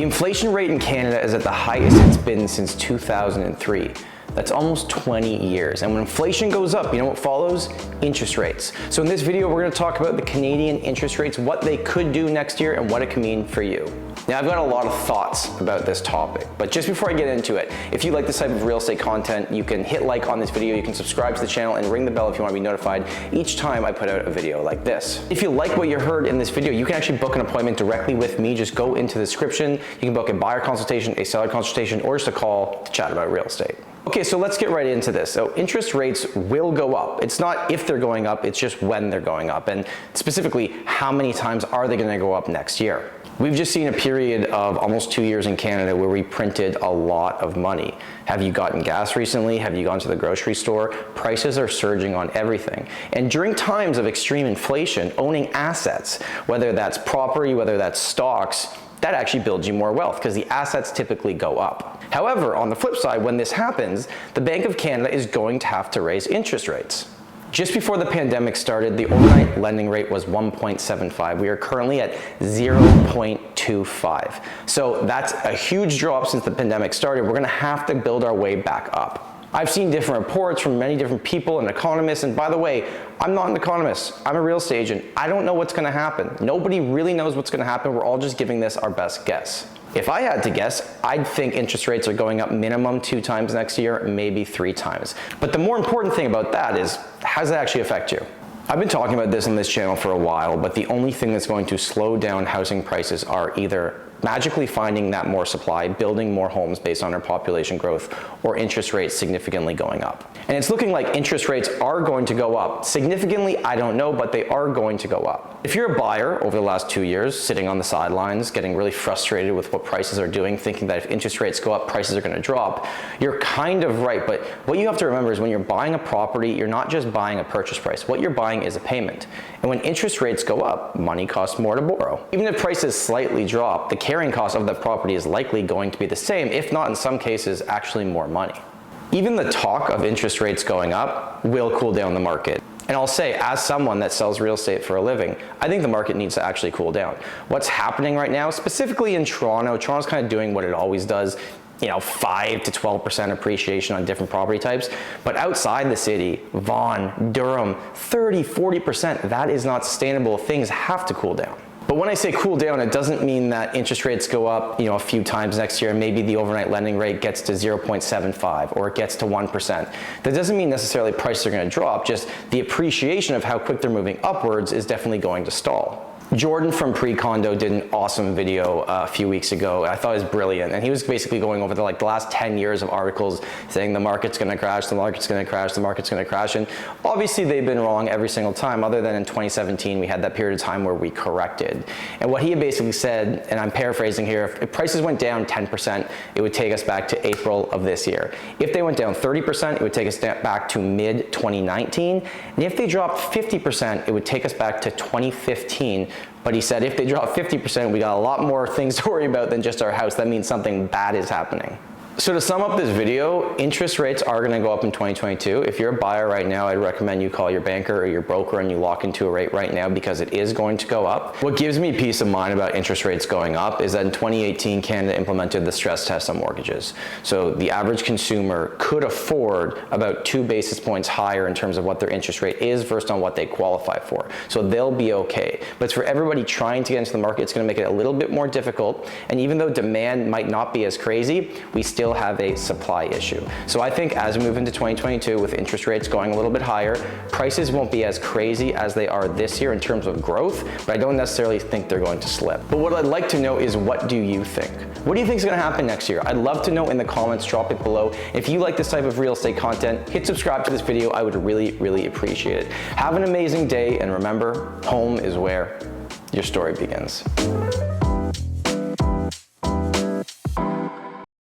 The inflation rate in Canada is at the highest it's been since 2003. That's almost 20 years. And when inflation goes up, you know what follows? Interest rates. So in this video, we're gonna talk about the Canadian interest rates, what they could do next year, and what it can mean for you. Now, I've got a lot of thoughts about this topic, but just before I get into it, if you like this type of real estate content, you can hit like on this video, you can subscribe to the channel, and ring the bell if you want to be notified each time I put out a video like this. If you like what you heard in this video, you can actually book an appointment directly with me. Just go into the description. You can book a buyer consultation, a seller consultation, or just a call to chat about real estate. Okay, so let's get right into this. So interest rates will go up. It's not if they're going up, it's just when they're going up. And specifically, how many times are they gonna go up next year? We've just seen a period of almost 2 years in Canada where we printed a lot of money. Have you gotten gas recently? Have you gone to the grocery store? Prices are surging on everything. And during times of extreme inflation, owning assets, whether that's property, whether that's stocks, that actually builds you more wealth because the assets typically go up. However, on the flip side, when this happens, the Bank of Canada is going to have to raise interest rates. Just before the pandemic started, the overnight lending rate was 1.75. We are currently at 0.25. So that's a huge drop since the pandemic started. We're gonna have to build our way back up. I've seen different reports from many different people and economists, and by the way, I'm not an economist, I'm a real estate agent. I don't know what's gonna happen. Nobody really knows what's gonna happen. We're all just giving this our best guess. If I had to guess, I'd think interest rates are going up minimum 2 times next year, maybe 3 times. But the more important thing about that is, how does that actually affect you? I've been talking about this on this channel for a while, but the only thing that's going to slow down housing prices are either magically finding that more supply, building more homes based on our population growth, or interest rates significantly going up. And it's looking like interest rates are going to go up. Significantly, I don't know, but they are going to go up. If you're a buyer over the last 2 years, sitting on the sidelines, getting really frustrated with what prices are doing, thinking that if interest rates go up, prices are gonna drop, you're kind of right. But what you have to remember is when you're buying a property, you're not just buying a purchase price. What you're buying is a payment. And when interest rates go up, money costs more to borrow. Even if prices slightly drop, the carrying cost of that property is likely going to be the same, if not in some cases, actually more money. Even the talk of interest rates going up will cool down the market. And I'll say, as someone that sells real estate for a living, I think the market needs to actually cool down. What's happening right now, specifically in Toronto's kind of doing what it always does, 5 to 12% appreciation on different property types. But outside the city, Vaughan, Durham, 30, 40%, that is not sustainable. Things have to cool down. But when I say cool down, it doesn't mean that interest rates go up, a few times next year, and maybe the overnight lending rate gets to 0.75 or it gets to 1%. That doesn't mean necessarily prices are going to drop, just the appreciation of how quick they're moving upwards is definitely going to stall. Jordan from Pre-Condo did an awesome video a few weeks ago. I thought it was brilliant. And he was basically going over the last 10 years of articles saying the market's gonna crash, the market's gonna crash, the market's gonna crash. And obviously they've been wrong every single time, other than in 2017, we had that period of time where we corrected. And what he basically said, and I'm paraphrasing here, if prices went down 10%, it would take us back to April of this year. If they went down 30%, it would take us back to mid-2019. And if they dropped 50%, it would take us back to 2015. But he said if they drop 50%, we got a lot more things to worry about than just our house. That means something bad is happening. So to sum up this video, interest rates are going to go up in 2022. If you're a buyer right now, I'd recommend you call your banker or your broker and you lock into a rate right now because it is going to go up. What gives me peace of mind about interest rates going up is that in 2018, Canada implemented the stress test on mortgages. So the average consumer could afford about 2 basis points higher in terms of what their interest rate is versus on what they qualify for. So they'll be okay. But for everybody trying to get into the market, it's going to make it a little bit more difficult. And even though demand might not be as crazy, we still have a supply issue. So I think as we move into 2022 with interest rates going a little bit higher, prices won't be as crazy as they are this year in terms of growth, but I don't necessarily think they're going to slip. But what I'd like to know is, what do you think? What do you think is going to happen next year? I'd love to know in the comments, drop it below. If you like this type of real estate content, hit subscribe to this video. I would really, really appreciate it. Have an amazing day, and remember, home is where your story begins.